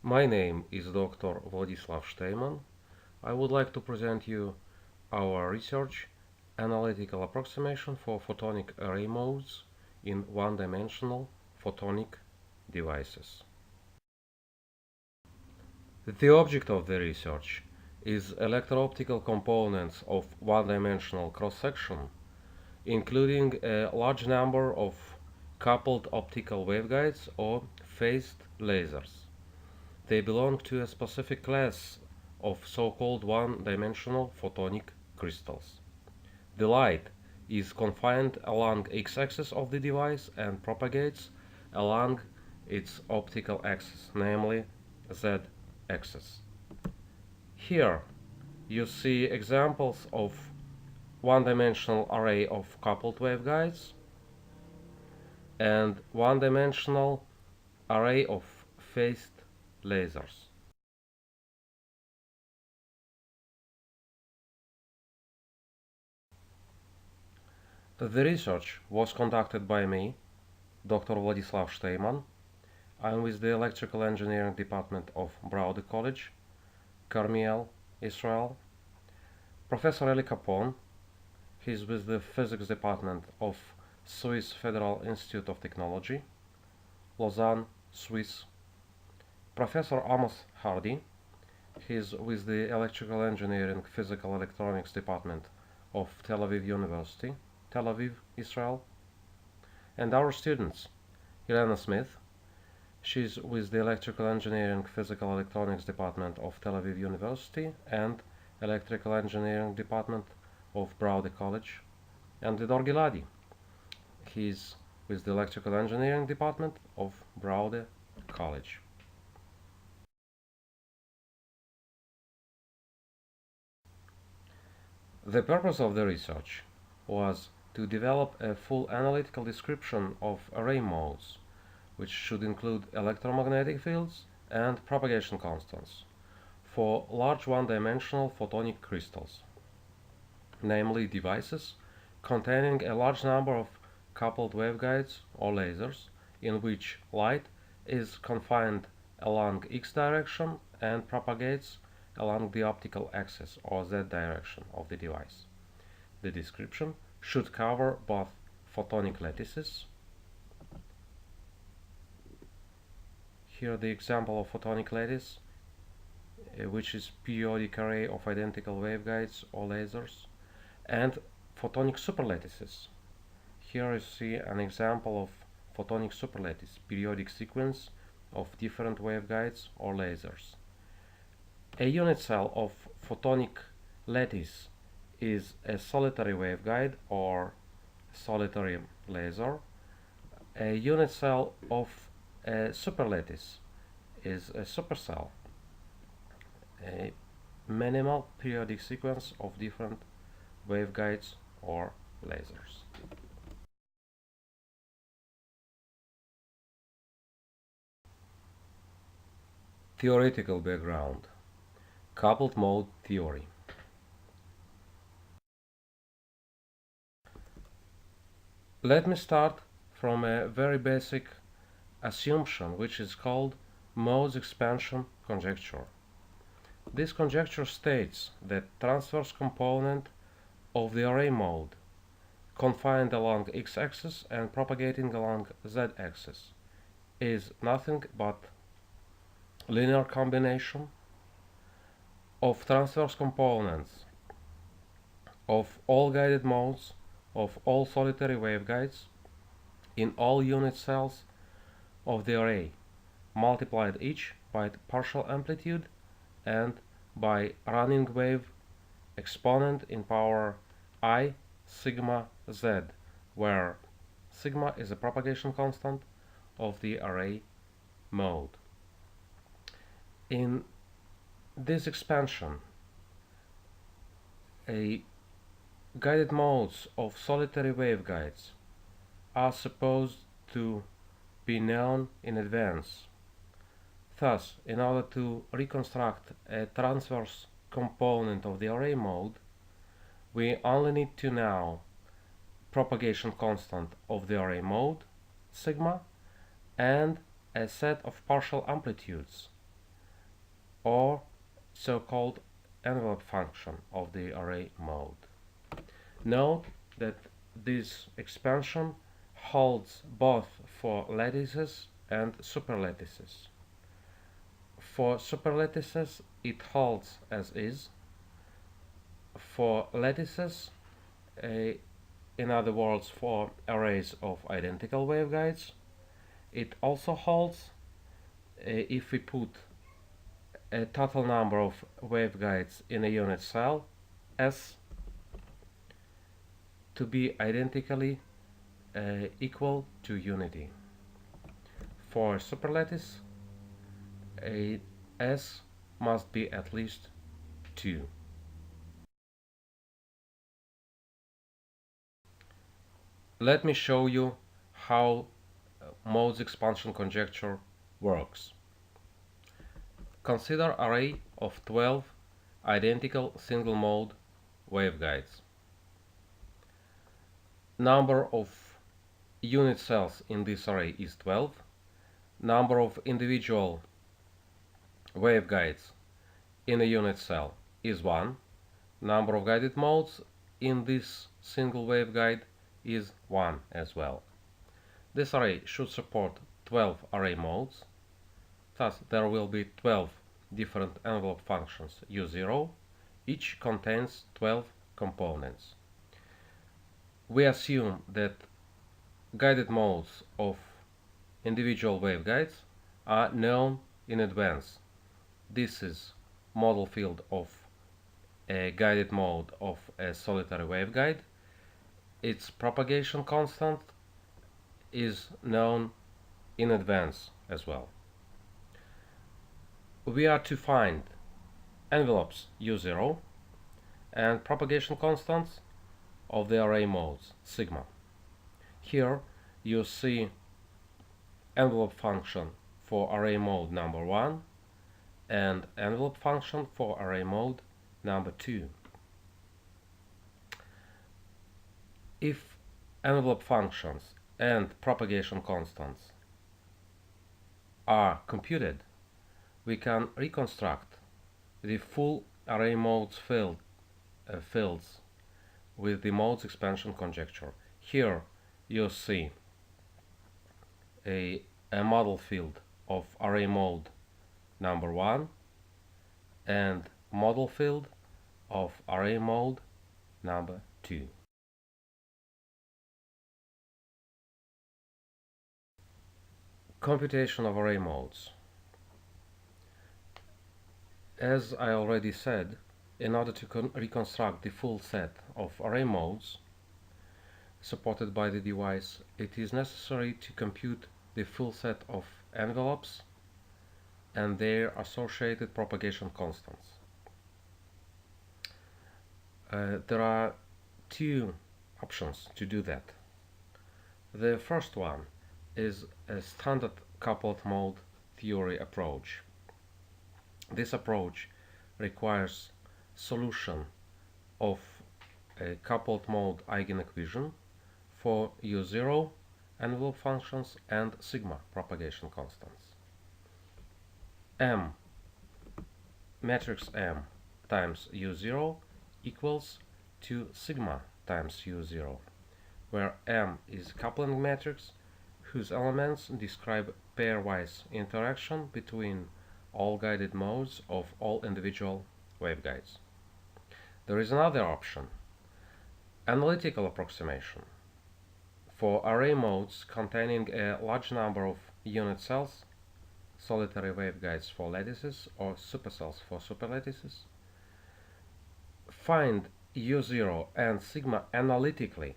My name is Dr. Vladislav Shteeman. I would like to present you our research Analytical Approximation for Photonic Array Modes in one-dimensional photonic devices. The object of the research is electro-optical components of one-dimensional cross-section, including a large number of coupled optical waveguides or phased lasers. They belong to a specific class of so-called one-dimensional photonic crystals. The light is confined along x-axis of the device and propagates along its optical axis, namely z-axis. Here you see examples of one-dimensional array of coupled waveguides and one-dimensional array of phased lasers. The research was conducted by me, Dr. Vladislav Shteeman. I'm with the Electrical Engineering Department of Braude College, Carmiel, Israel. Professor Eli Capone, he's with the Physics Department of Swiss Federal Institute of Technology, Lausanne, Swiss. Professor Amos Hardy, he's with the Electrical Engineering Physical Electronics Department of Tel Aviv University, Tel Aviv, Israel. And our students, Elena Smith, she's with the Electrical Engineering Physical Electronics Department of Tel Aviv University and Electrical Engineering Department of Braude College. And Lidor Giladi, he's with the Electrical Engineering Department of Braude College. The purpose of the research was to develop a full analytical description of array modes, which should include electromagnetic fields and propagation constants, for large one-dimensional photonic crystals, namely devices containing a large number of coupled waveguides or lasers in which light is confined along x direction and propagates along the optical axis or z direction of the device. The description should cover both photonic lattices. Here the example of photonic lattice, which is periodic array of identical waveguides or lasers, and photonic superlattices. Here you see an example of photonic superlattice, periodic sequence of different waveguides or lasers. A unit cell of photonic lattice is a solitary waveguide or solitary laser. A unit cell of a superlattice is a supercell, a minimal periodic sequence of different waveguides or lasers. Theoretical background: coupled mode theory. Let me start from a very basic assumption, which is called modes expansion conjecture. This conjecture states that transverse component of the array mode, confined along x-axis and propagating along z-axis, is nothing but linear combination of transverse components of all guided modes of all solitary waveguides in all unit cells of the array, multiplied each by the partial amplitude and by running wave exponent in power I sigma z, where sigma is a propagation constant of the array mode. In this expansion, guided modes of solitary waveguides are supposed to be known in advance. Thus, in order to reconstruct a transverse component of the array mode, we only need to know propagation constant of the array mode, sigma, and a set of partial amplitudes, or so-called envelope function of the array mode. Note that this expansion holds both for lattices and superlattices. For superlattices, it holds as is. For lattices, in other words, for arrays of identical waveguides, it also holds if we put a total number of waveguides in a unit cell S to be identically equal to unity. For superlattice, S must be at least 2. Let me show you how modes expansion conjecture works. Consider array of 12 identical single mode waveguides. Number of unit cells in this array is 12. Number of individual waveguides in a unit cell is 1. Number of guided modes in this single waveguide is 1 as well. This array should support 12 array modes. Thus, there will be 12 different envelope functions U0. Each contains 12 components. We assume that guided modes of individual waveguides are known in advance. This is model field of a guided mode of a solitary waveguide. Its propagation constant is known in advance as well. We are to find envelopes U0 and propagation constants of the array modes sigma. Here you see envelope function for array mode number 1 and envelope function for array mode number 2. If envelope functions and propagation constants are computed, we can reconstruct the full array modes fields with the modes expansion conjecture. Here you see a model field of array mode number 1 and model field of array mode number 2. Computation of array modes. As I already said, in order to reconstruct the full set of array modes supported by the device, it is necessary to compute the full set of envelopes and their associated propagation constants. There are two options to do that. The first one is a standard coupled mode theory approach. This approach requires solution of a coupled mode eigenequation for U0 envelope functions and sigma propagation constants. M, matrix M times U0 equals to sigma times U0, where M is coupling matrix whose elements describe pairwise interaction between all guided modes of all individual waveguides. There is another option, analytical approximation, for array modes containing a large number of unit cells, solitary waveguides for lattices or supercells for superlattices. Find U0 and sigma analytically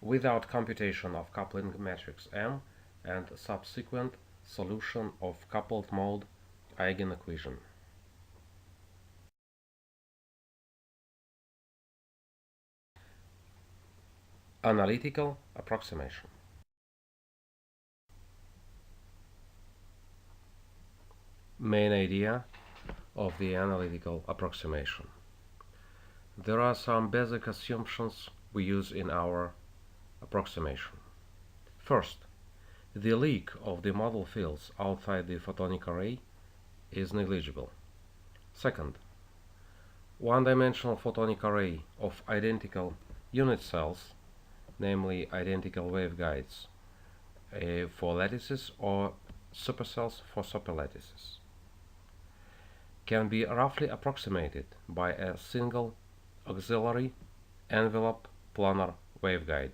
without computation of coupling matrix M and subsequent solution of coupled mode eigenequation. Analytical approximation. Main idea of the analytical approximation. There are some basic assumptions we use in our approximation. First, the leak of the model fields outside the photonic array is negligible. Second, one-dimensional photonic array of identical unit cells, namely identical waveguides for lattices or supercells for superlattices, can be roughly approximated by a single auxiliary envelope planar waveguide,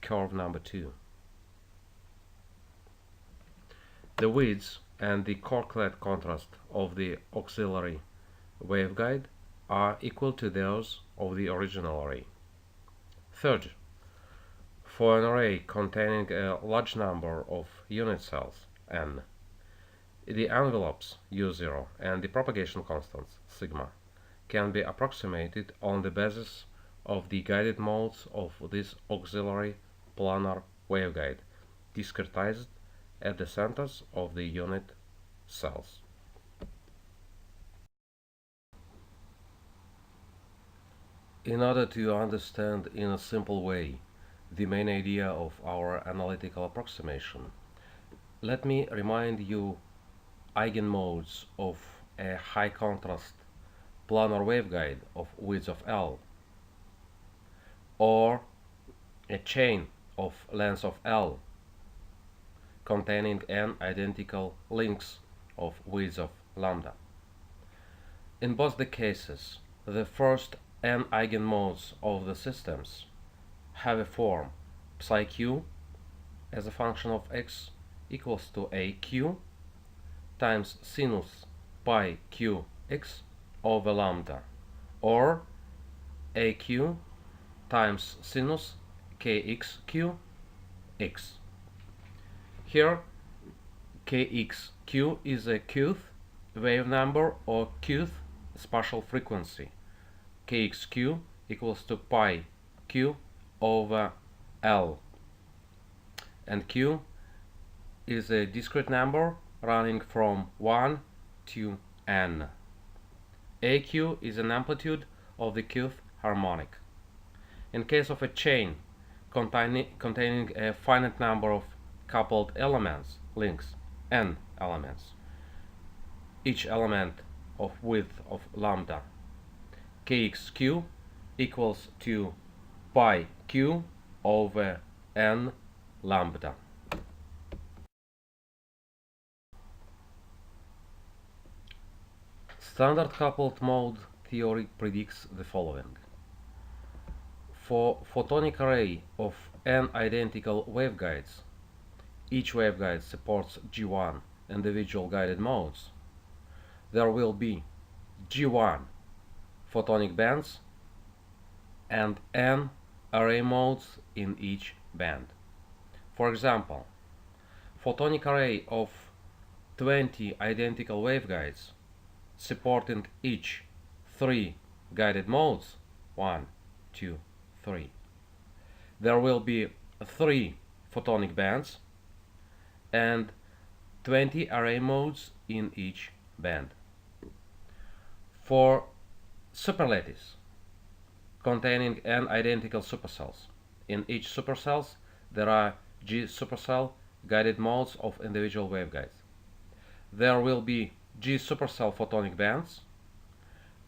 curve number 2. The width and the core-clad contrast of the auxiliary waveguide are equal to those of the original array. Third, for an array containing a large number of unit cells, n, the envelopes u0 and the propagation constants, sigma, can be approximated on the basis of the guided modes of this auxiliary planar waveguide, discretized at the centers of the unit cells. In order to understand in a simple way the main idea of our analytical approximation, let me remind you eigenmodes of a high contrast planar waveguide of width of L, or a chain of length of L containing n identical links of width of lambda. In both the cases, the first n eigenmodes of the systems have a form psi-q as a function of x equals to aq times sinus pi qx over lambda, or aq times sinus kxq x. Here kxq is a qth wave number or qth spatial frequency. Kxq equals to pi q over L, and q is a discrete number running from 1 to n. aq is an amplitude of the qth harmonic. In case of a chain containing a finite number of coupled elements, links, n elements, each element of width of lambda, kxq equals to pi q over n lambda. Standard coupled mode theory predicts the following. For photonic array of n identical waveguides, each waveguide supports G1 individual guided modes. There will be G1 photonic bands and n array modes in each band. For example, photonic array of 20 identical waveguides supporting each 3 guided modes, 1, 2, 3. There will be 3 photonic bands and 20 array modes in each band. For superlattice containing n identical supercells, in each supercells there are G supercell guided modes of individual waveguides. There will be G supercell photonic bands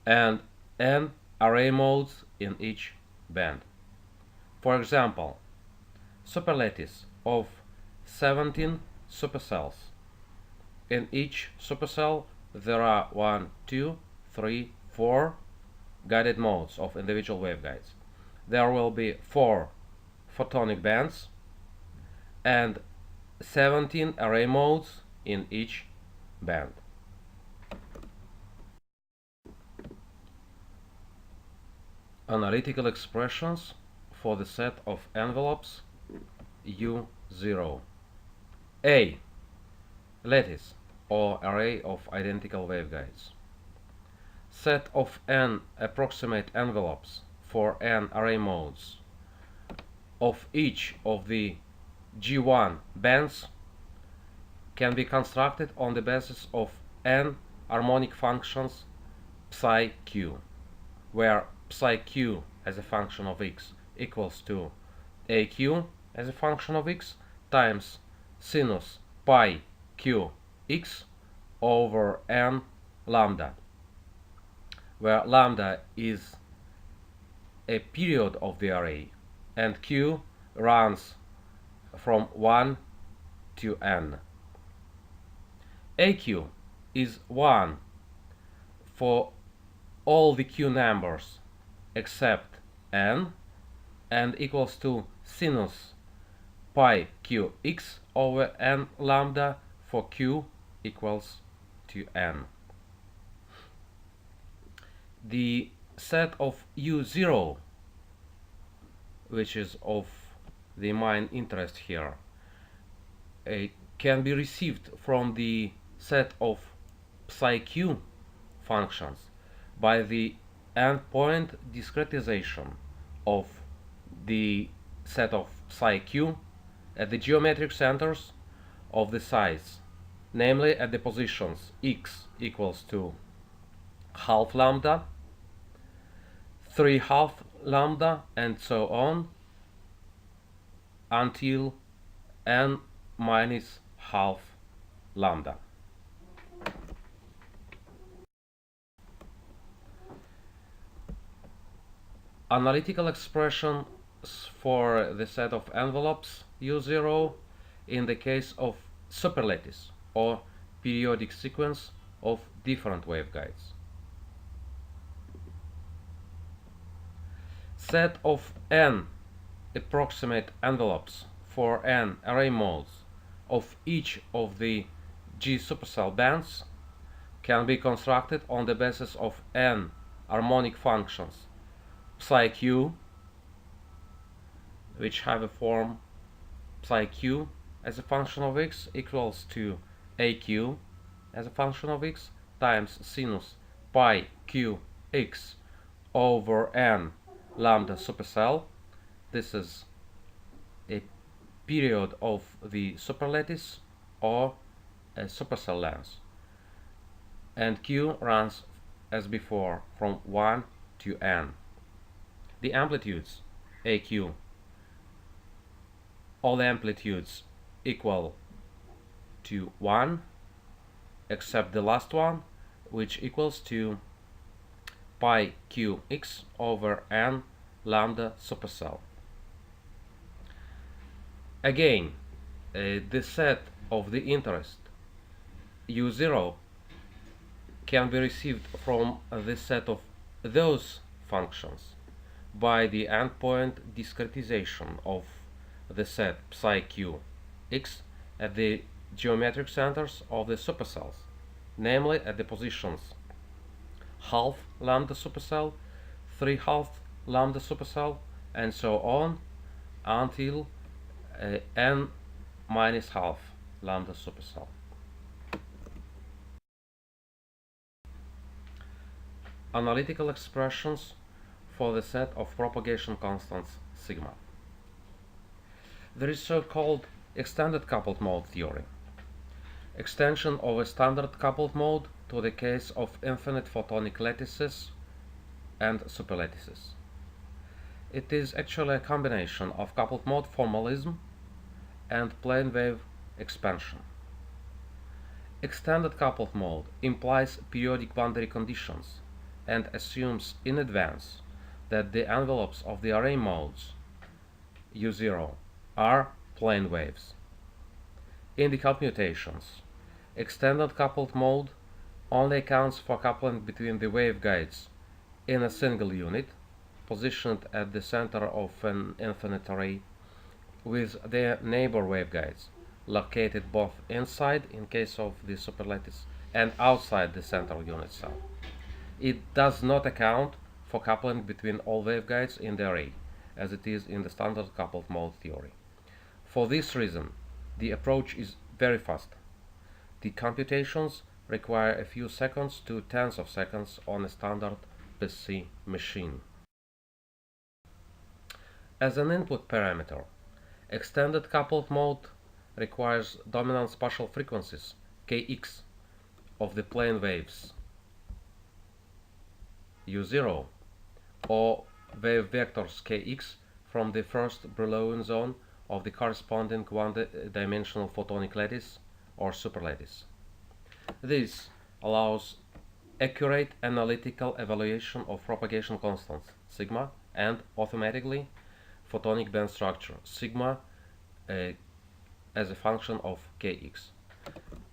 and n array modes in each band. For example, superlattice of 17 supercells. In each supercell there are 1, 2, 3, 4 guided modes of individual waveguides. There will be 4 photonic bands and 17 array modes in each band. Analytical expressions for the set of envelopes U0. A. Lattice or array of identical waveguides. Set of n approximate envelopes for n array modes of each of the G1 bands can be constructed on the basis of n harmonic functions psi-q, where psi-q as a function of x equals to aq as a function of x times sinus pi q x over n lambda, where lambda is a period of the array and q runs from 1 to n. AQ is 1 for all the q numbers except n, and equals to sinus pi qx over n lambda for q equals to n. The set of u0, which is of the main interest here, can be received from the set of psi q functions by the endpoint discretization of the set of psi q at the geometric centers of the size, namely at the positions x equals to half lambda, 3 half lambda, and so on until n minus half lambda. Analytical expressions for the set of envelopes u0 in the case of superlattice or periodic sequence of different waveguides. Set of n approximate envelopes for n array modes of each of the G supercell bands can be constructed on the basis of n harmonic functions psi q, which have a form psi q as a function of x equals to aq as a function of x times sinus pi q x over n lambda supercell. This is a period of the superlattice or a supercell length, and q runs as before from 1 to n. The amplitudes aq, all amplitudes equal to 1 except the last one, which equals to pi qx over n lambda supercell. Again, the set of the interest u0 can be received from the set of those functions by the endpoint discretization of the set psi q x at the geometric centers of the supercells, namely at the positions half lambda supercell, 3 half lambda supercell, and so on until n minus half lambda supercell. Analytical expressions for the set of propagation constants sigma. There is so-called extended coupled mode theory, extension of a standard coupled mode to the case of infinite photonic lattices and superlattices. It is actually a combination of coupled mode formalism and plane wave expansion. Extended coupled mode implies periodic boundary conditions and assumes in advance that the envelopes of the array modes u0 are plane waves. In the computations, extended coupled mode only accounts for coupling between the waveguides in a single unit positioned at the center of an infinite array with their neighbor waveguides located both inside, in case of the superlattice, and outside the central unit cell. It does not account for coupling between all waveguides in the array, as it is in the standard coupled mode theory. For this reason, the approach is very fast. The computations require a few seconds to tens of seconds on a standard PC machine. As an input parameter, extended coupled mode requires dominant spatial frequencies kx of the plane waves u0 or wave vectors kx from the first Brillouin zone of the corresponding one-dimensional photonic lattice or superlattice. This allows accurate analytical evaluation of propagation constants sigma, and automatically photonic band structure sigma as a function of kx.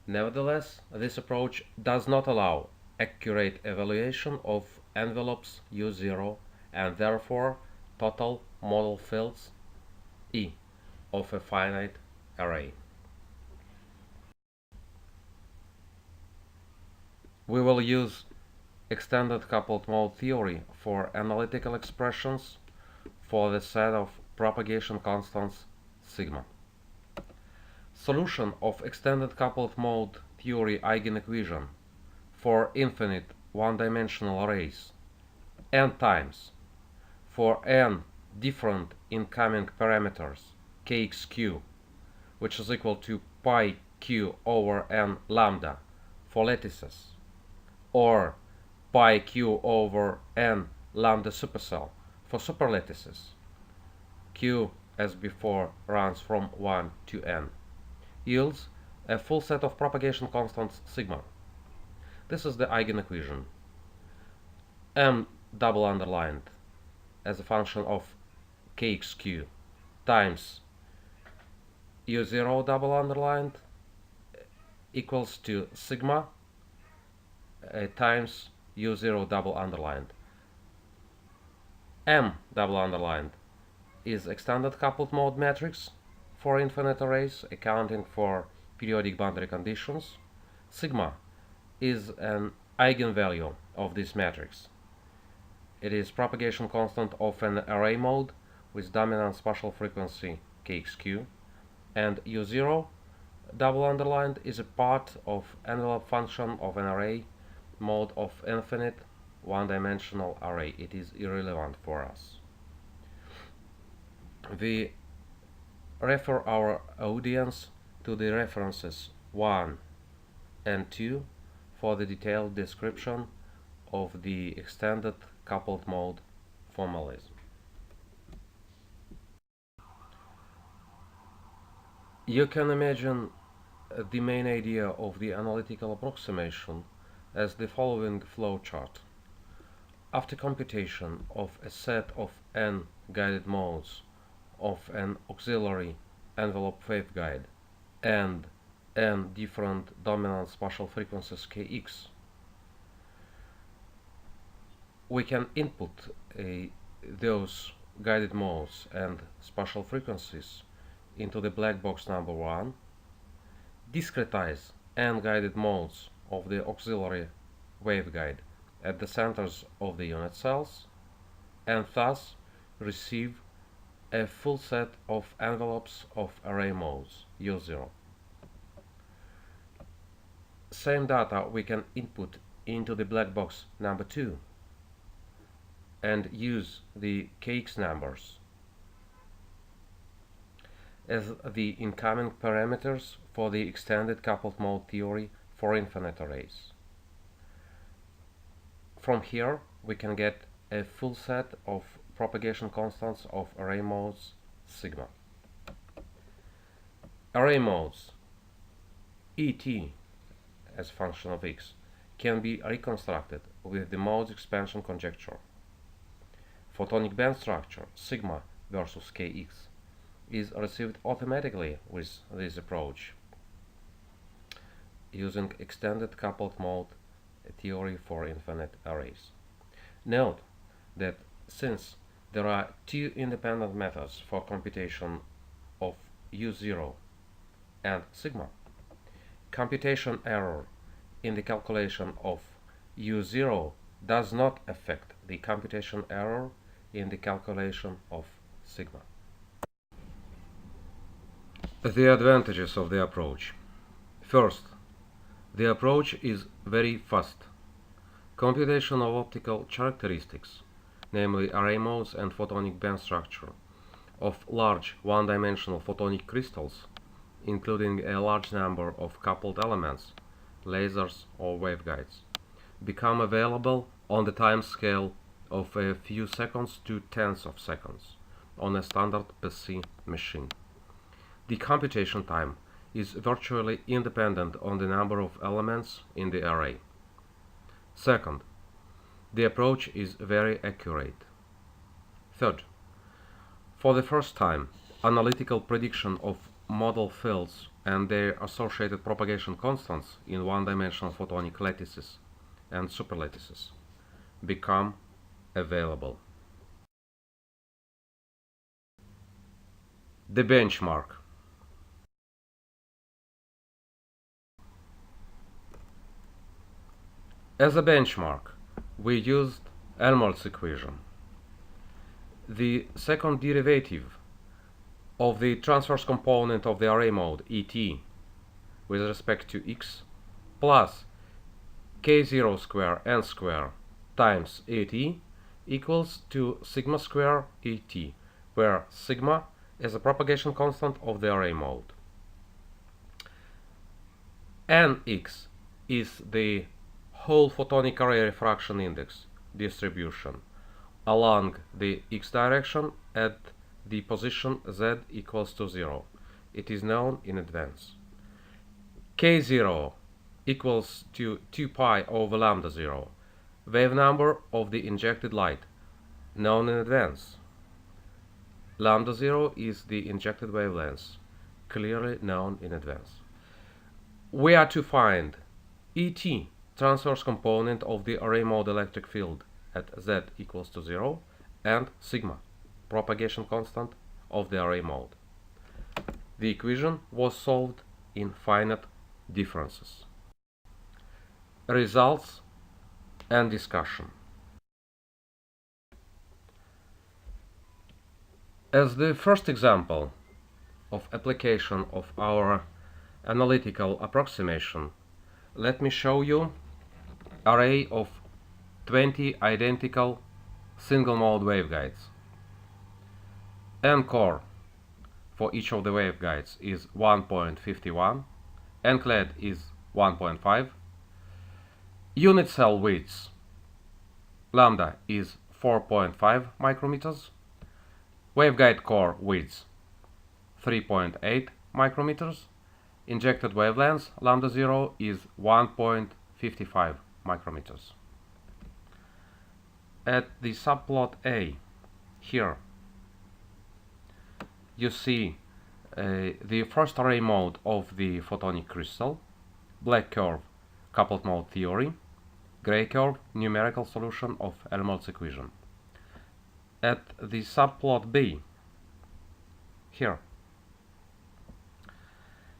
Nevertheless, this approach does not allow accurate evaluation of envelopes U0 and therefore total model fields E of a finite array. We will use extended coupled mode theory for analytical expressions for the set of propagation constants sigma. Solution of extended coupled mode theory eigenequation for infinite one-dimensional arrays n times for n different incoming parameters kxq, which is equal to pi q over n lambda for lattices, or pi q over n lambda supercell for superlattices. Q, as before, runs from 1 to n, yields a full set of propagation constants sigma. This is the eigenequation. M double underlined as a function of kxq times u0 double underlined equals to sigma times u0 double underlined. M double underlined is extended coupled mode matrix for infinite arrays accounting for periodic boundary conditions. Sigma is an eigenvalue of this matrix. It is propagation constant of an array mode with dominant spatial frequency kxq, and u0 double underlined is a part of envelope function of an array mode of infinite one-dimensional array. It is irrelevant for us. We refer our audience to the references 1 and 2 for the detailed description of the extended coupled mode formalism. You can imagine the main idea of the analytical approximation as the following flowchart. After computation of a set of n guided modes of an auxiliary envelope waveguide and n different dominant spatial frequencies kx, we can input those guided modes and spatial frequencies into the black box number 1, discretize n guided modes of the auxiliary waveguide at the centers of the unit cells, and thus receive a full set of envelopes of array modes U0. Same data we can input into the black box number 2 and use the kx numbers as the incoming parameters for the extended coupled mode theory for infinite arrays. From here we can get a full set of propagation constants of array modes sigma. Array modes ET as function of x can be reconstructed with the modes expansion conjecture. Photonic band structure sigma versus kx is received automatically with this approach using extended coupled mode theory for infinite arrays. Note that since there are two independent methods for computation of u0 and sigma, computation error in the calculation of u0 does not affect the computation error in the calculation of sigma. The advantages of the approach. First, the approach is very fast. Computation of optical characteristics, namely array modes and photonic band structure, of large one-dimensional photonic crystals, including a large number of coupled elements, lasers or waveguides, become available on the time scale of a few seconds to tens of seconds on a standard PC machine. The computation time is virtually independent on the number of elements in the array. Second, the approach is very accurate. Third, for the first time, analytical prediction of model fields and their associated propagation constants in one-dimensional photonic lattices and superlattices become available. The benchmark. As a benchmark, we used Helmholtz equation. The second derivative of the transverse component of the array mode ET with respect to x plus k0 square n square times AT equals to sigma square ET, where sigma is a propagation constant of the array mode. Nx is the whole photonic array refraction index distribution along the x direction at the position z equals to 0. It is known in advance. K0 equals to 2 pi over lambda 0, wave number of the injected light, known in advance. Lambda 0 is the injected wavelength, clearly known in advance. We are to find ET, transverse component of the array mode electric field at z equals to 0, and sigma, propagation constant of the array mode. The equation was solved in finite differences. Results and discussion. As the first example of application of our analytical approximation, let me show you array of 20 identical single-mode waveguides. N core for each of the waveguides is 1.51, N-clad is 1.5, unit cell width lambda is 4.5 micrometers, waveguide core width 3.8 micrometers, injected wavelength lambda 0 is 1.55 micrometers. At the subplot A, here, you see the first array mode of the photonic crystal, black curve, coupled mode theory, gray curve, numerical solution of Helmholtz equation. At the subplot B, here,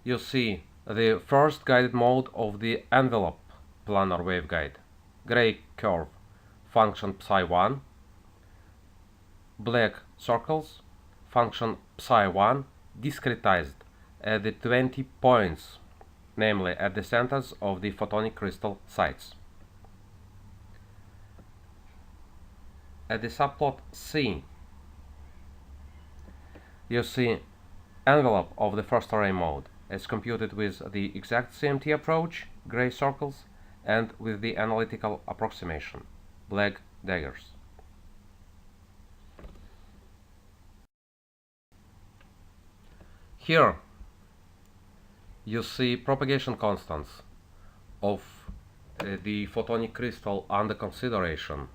you see the first guided mode of the envelope planar waveguide, gray curve, function psi1, black circles, function psi1 discretized at the 20 points, namely at the centers of the photonic crystal sites. At the subplot C, you see envelope of the first array mode as computed with the exact CMT approach, gray circles, and with the analytical approximation, black daggers. Here you see propagation constants of the photonic crystal under consideration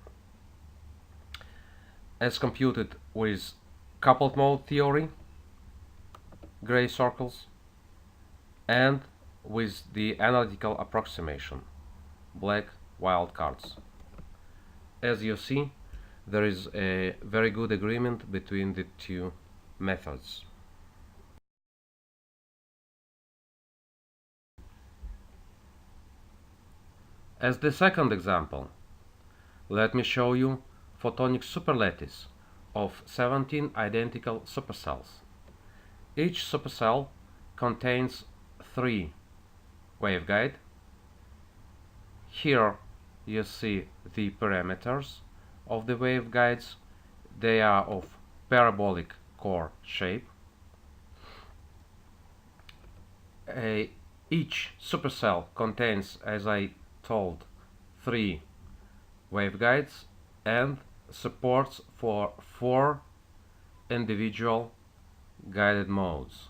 as computed with coupled mode theory, gray circles, and with the analytical approximation, black wildcards. As you see, there is a very good agreement between the two methods. As the second example, let me show you photonic superlattice of 17 identical supercells. Each supercell contains 3 waveguides. Here you see the parameters of the waveguides. They are of parabolic core shape. Each supercell contains, as I told, 3 waveguides and supports for 4 individual guided modes.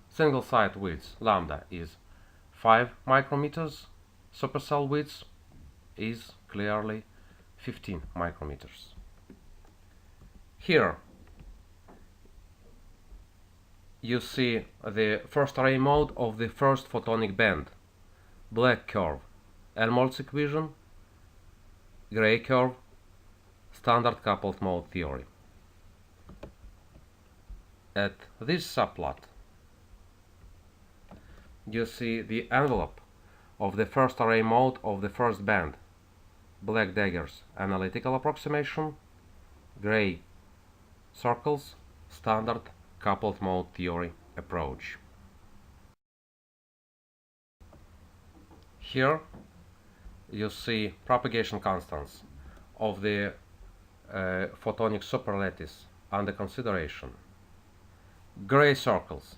Single site width lambda is 5 micrometers, supercell width is clearly 15 micrometers. Here you see the first array mode of the first photonic band. Black curve, Helmholtz equation, gray curve, standard coupled mode theory. At this subplot, you see the envelope of the first array mode of the first band. Black daggers, analytical approximation, gray circles, standard coupled mode theory approach. Here you see propagation constants of the photonic superlattice under consideration. Gray circles,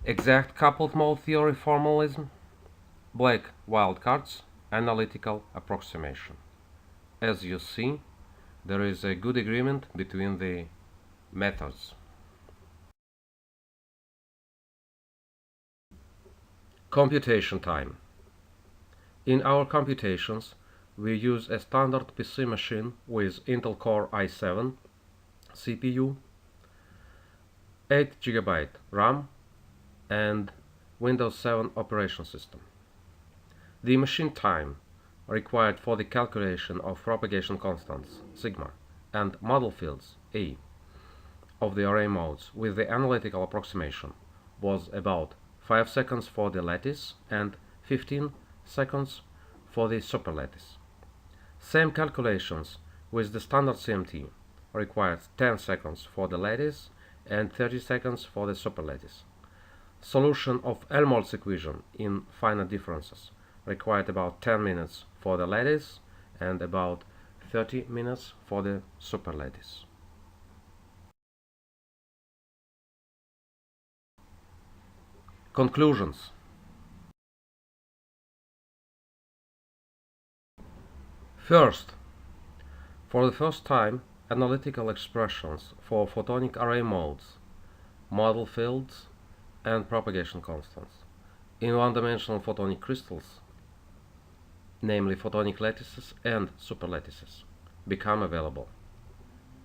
exact coupled mode theory formalism, black wildcards, analytical approximation. As you see, there is a good agreement between the methods. Computation time. In our computations, we use a standard PC machine with Intel Core i7 CPU, 8 GB RAM, and Windows 7 operation system. The machine time required for the calculation of propagation constants sigma and model fields A of the array modes with the analytical approximation was about 5 seconds for the lattice and 15 seconds for the superlattice. Same calculations with the standard CMT required 10 seconds for the lattice and 30 seconds for the superlattice. Solution of Helmholtz equation in finite differences required about 10 minutes for the lattice and about 30 minutes for the superlattice. Conclusions. First, for the first time, analytical expressions for photonic array modes, model fields, and propagation constants in one-dimensional photonic crystals, namely photonic lattices and superlattices, become available.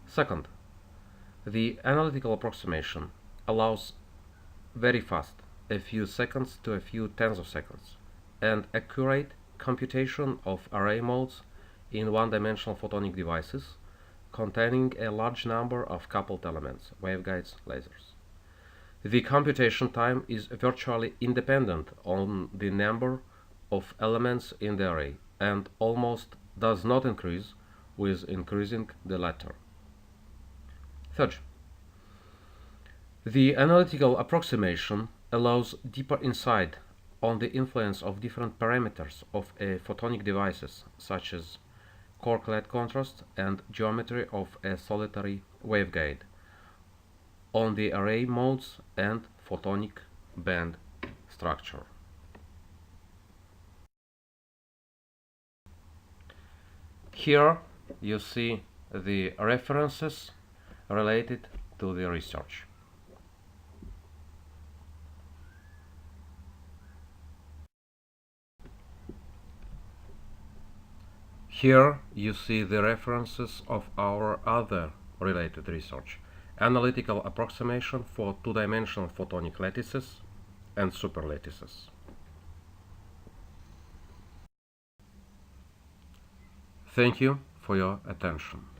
Second, the analytical approximation allows very fast, a few seconds to a few tens of seconds, and accurate computation of array modes in one-dimensional photonic devices containing a large number of coupled elements, waveguides, lasers. The computation time is virtually independent on the number of elements in the array and almost does not increase with increasing the latter. Third, the analytical approximation allows deeper insight on the influence of different parameters of a photonic devices, such as core-clad contrast and geometry of a solitary waveguide, on the array modes and photonic band structure. Here you see the references related to the research. Here you see the references of our other related research: analytical approximation for two-dimensional photonic lattices and superlattices. Thank you for your attention.